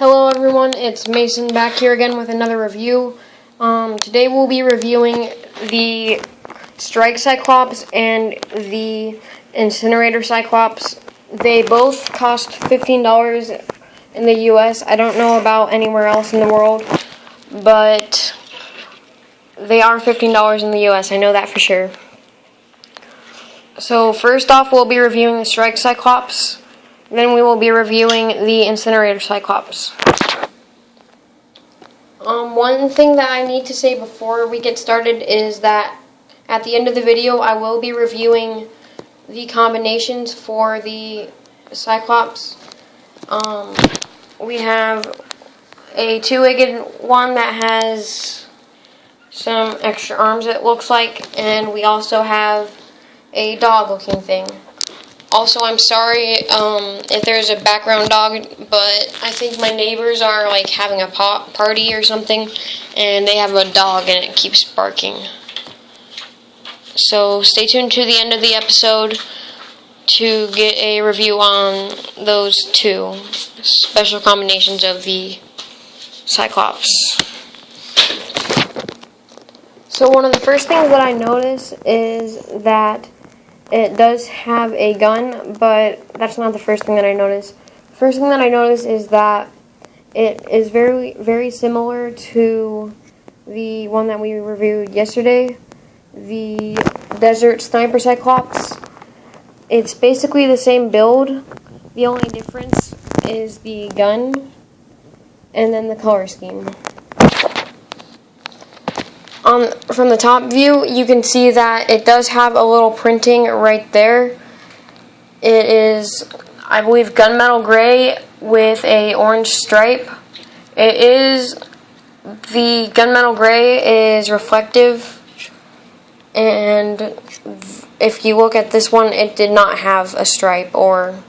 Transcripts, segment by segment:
Hello everyone, it's Mason back here again with another review. Today we'll be reviewing the Strike Cyclops and the Incinerator Cyclops. They both cost $15 in the US. I don't know about anywhere else in the world, but they are $15 in the US. I know that for sure. So first off, we'll be reviewing the Strike Cyclops. Then we will be reviewing the Incinerator Cyclops. One thing that I need to say before we get started is that at the end of the video I will be reviewing the combinations for the Cyclops. We have a two-legged one that has some extra arms, it looks like, and we also have a dog-looking thing. Also, I'm sorry if there's a background dog, but I think my neighbors are like having a party or something, and they have a dog and it keeps barking. So stay tuned to the end of the episode to get a review on those two special combinations of the Cyclops. So one of the first things that I notice is that it does have a gun, but that's not the first thing that I notice. The first thing that I notice is that it is very, very similar to the one that we reviewed yesterday, the Desert Sniper Cyclops. It's basically the same build. The only difference is the gun and then the color scheme. From the top view, you can see that it does have a little printing right there. It is, I believe, gunmetal gray with a orange stripe. The gunmetal gray is reflective, and if you look at this one, it did not have a stripe or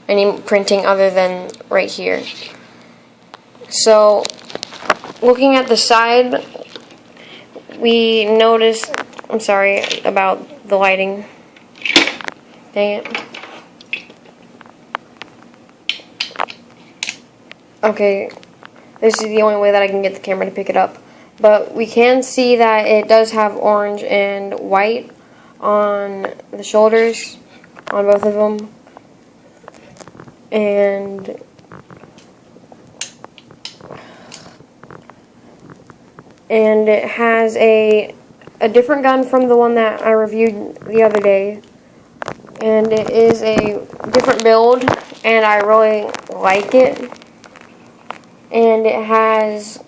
any printing other than right here. So, looking at the side, we noticed, I'm sorry about the lighting, dang it. Okay, this is the only way that I can get the camera to pick it up. But we can see that it does have orange and white on the shoulders, on both of them. And it has a different gun from the one that I reviewed the other day. And it is a different build, and I really like it. And it has,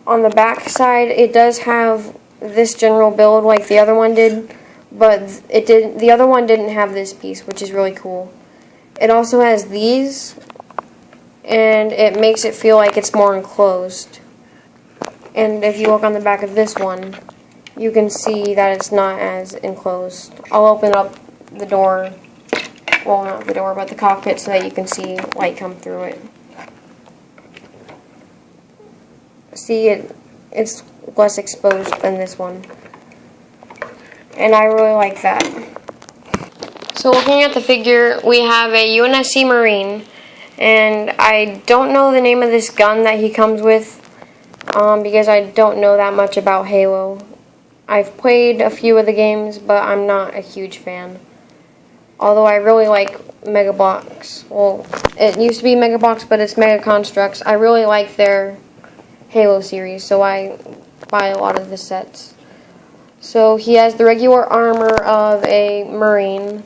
on the back side, it does have this general build like the other one did, but the other one didn't have this piece, which is really cool. It also has these, and it makes it feel like it's more enclosed. And if you look on the back of this one, you can see that it's not as enclosed. I'll open up the door, well, not the door, but the cockpit, so that you can see light come through it. See, it's less exposed than this one. And I really like that. So looking at the figure, we have a UNSC Marine, and I don't know the name of this gun that he comes with, because I don't know that much about Halo. I've played a few of the games, but I'm not a huge fan. Although I really like Mega Bloks. Well, it used to be Mega Bloks, but it's Mega Construx. I really like their Halo series, so I buy a lot of the sets. So he has the regular armor of a Marine,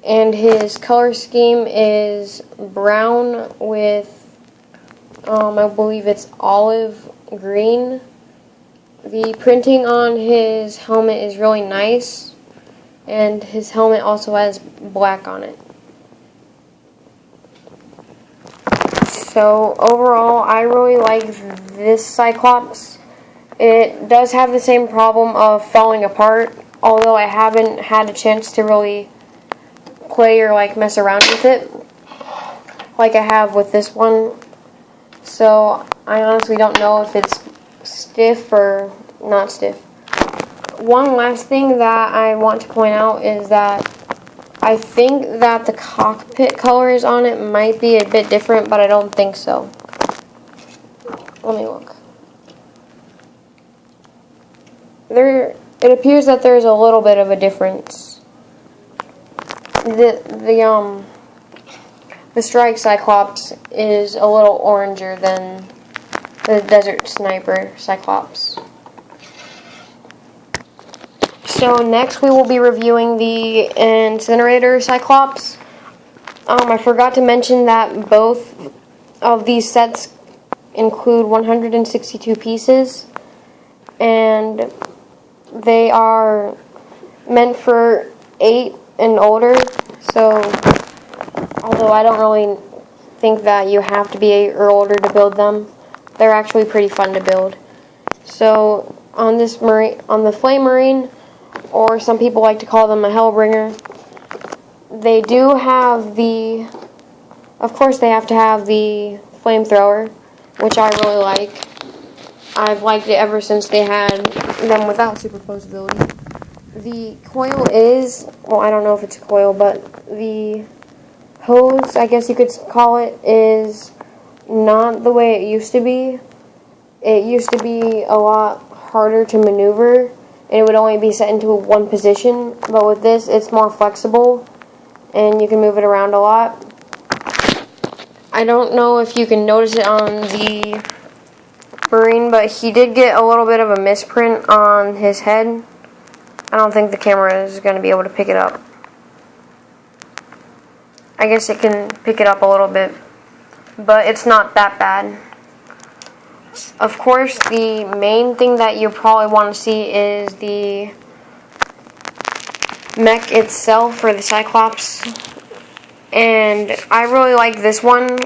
and his color scheme is brown with I believe it's olive green. The printing on his helmet is really nice, and his helmet also has black on it. So overall, I really like this Cyclops. It does have the same problem of falling apart, although I haven't had a chance to really play or like mess around with it like I have with this one. So I honestly don't know if it's stiff or not stiff. One last thing that I want to point out is that I think that the cockpit colors on it might be a bit different, but I don't think so. Let me look. It appears that there's a little bit of a difference. The Strike Cyclops is a little oranger than the Desert Sniper Cyclops. So next we will be reviewing the Incinerator Cyclops. I forgot to mention that both of these sets include 162 pieces, and they are meant for 8 and older. So although I don't really think that you have to be 8 or older to build them, they're actually pretty fun to build. So on this on the Flame Marine, or some people like to call them a Hellbringer, they do have of course they have to have the flamethrower, which I really like. I've liked it ever since they had them without superpose ability. The coil is, well, I don't know if it's a coil, but the hose, I guess you could call it, is not the way it used to be. It used to be a lot harder to maneuver, and it would only be set into one position, but with this it's more flexible and you can move it around a lot. I don't know if you can notice it on the Marine, but he did get a little bit of a misprint on his head. I don't think the camera is going to be able to pick it up. I guess it can pick it up a little bit, but it's not that bad. Of course, the main thing that you probably want to see is the mech itself for the Cyclops, and I really like this one.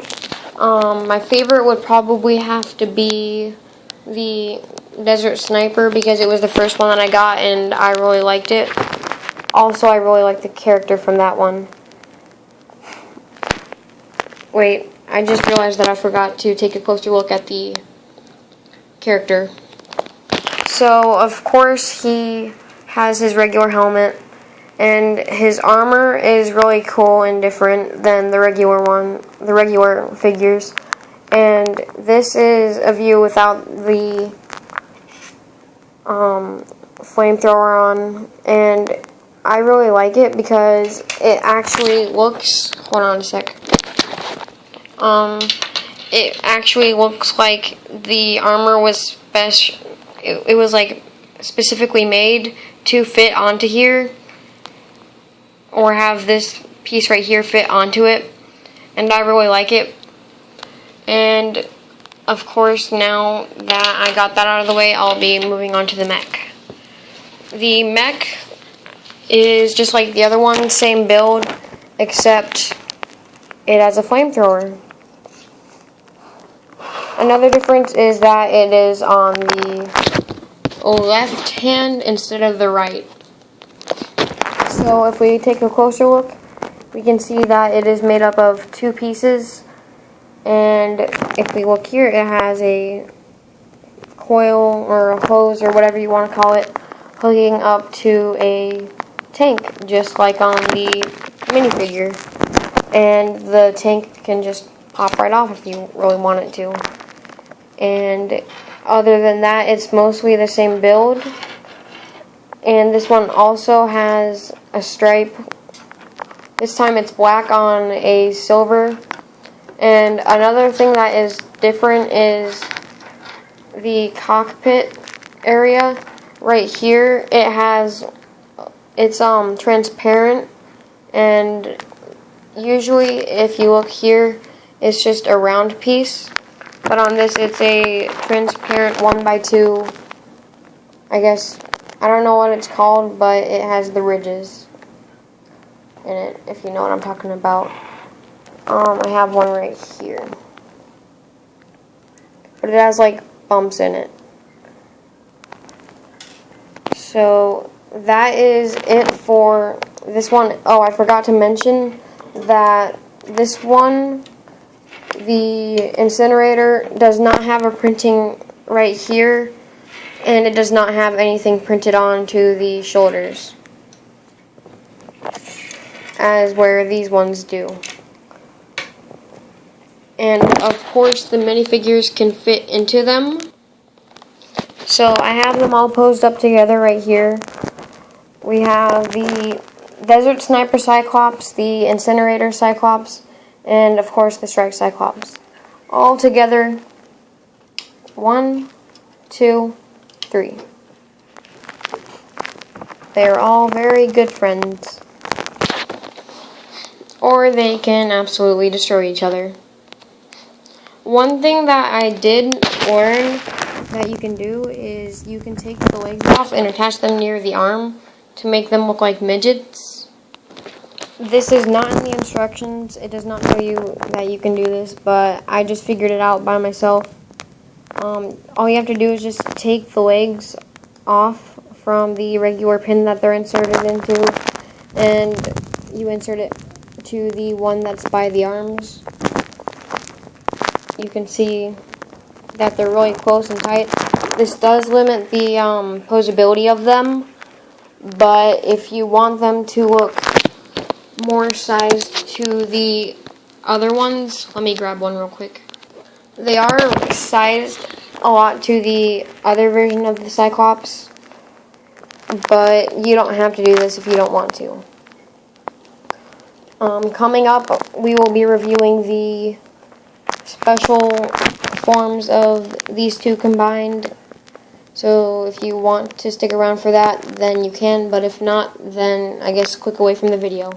My favorite would probably have to be the Desert Sniper, because it was the first one that I got and I really liked it. Also, I really like the character from that one. Wait, I just realized that I forgot to take a closer look at the character. So, of course, he has his regular helmet, and his armor is really cool and different than the regular figures. And this is a view without the flamethrower on, and I really like it because it actually looks, hold on a sec, it actually looks like the armor was it was like specifically made to fit onto here, or have this piece right here fit onto it, and I really like it. And of course, now that I got that out of the way, I'll be moving on to the mech. The mech is just like the other one, same build, except it has a flamethrower. Another difference is that it is on the left hand instead of the right. So if we take a closer look, we can see that it is made up of 2 pieces. And if we look here, it has a coil or a hose or whatever you want to call it hooking up to a tank, just like on the minifigure. And the tank can just pop right off if you really want it to. And other than that, it's mostly the same build. And this one also has a stripe. This time it's black on a silver. And another thing that is different is the cockpit area. Right here, it's transparent, and usually if you look here, it's just a round piece. But on this, it's a transparent 1x2, I guess, I don't know what it's called, but it has the ridges in it, if you know what I'm talking about. I have one right here, but it has like bumps in it. So that is it for this one. Oh, I forgot to mention that this one, the Incinerator, does not have a printing right here, and it does not have anything printed onto the shoulders. as where these ones do. And of course the minifigures can fit into them. So I have them all posed up together right here. We have the Desert Sniper Cyclops, the Incinerator Cyclops, and of course the Strike Cyclops. All together. 1, 2, 3. They are all very good friends. Or they can absolutely destroy each other. One thing that I did learn that you can do is you can take the legs off and attach them near the arm to make them look like midgets. This is not in the instructions. It does not tell you that you can do this, but I just figured it out by myself. All you have to do is just take the legs off from the regular pin that they're inserted into, and you insert it to the one that's by the arms. You can see that they're really close and tight. This does limit the posability of them, but if you want them to look more sized to the other ones, let me grab one real quick. They are sized a lot to the other version of the Cyclops, but you don't have to do this if you don't want to. Coming up, we will be reviewing the special forms of these two combined. So if you want to stick around for that, then you can, but if not, then I guess click away from the video.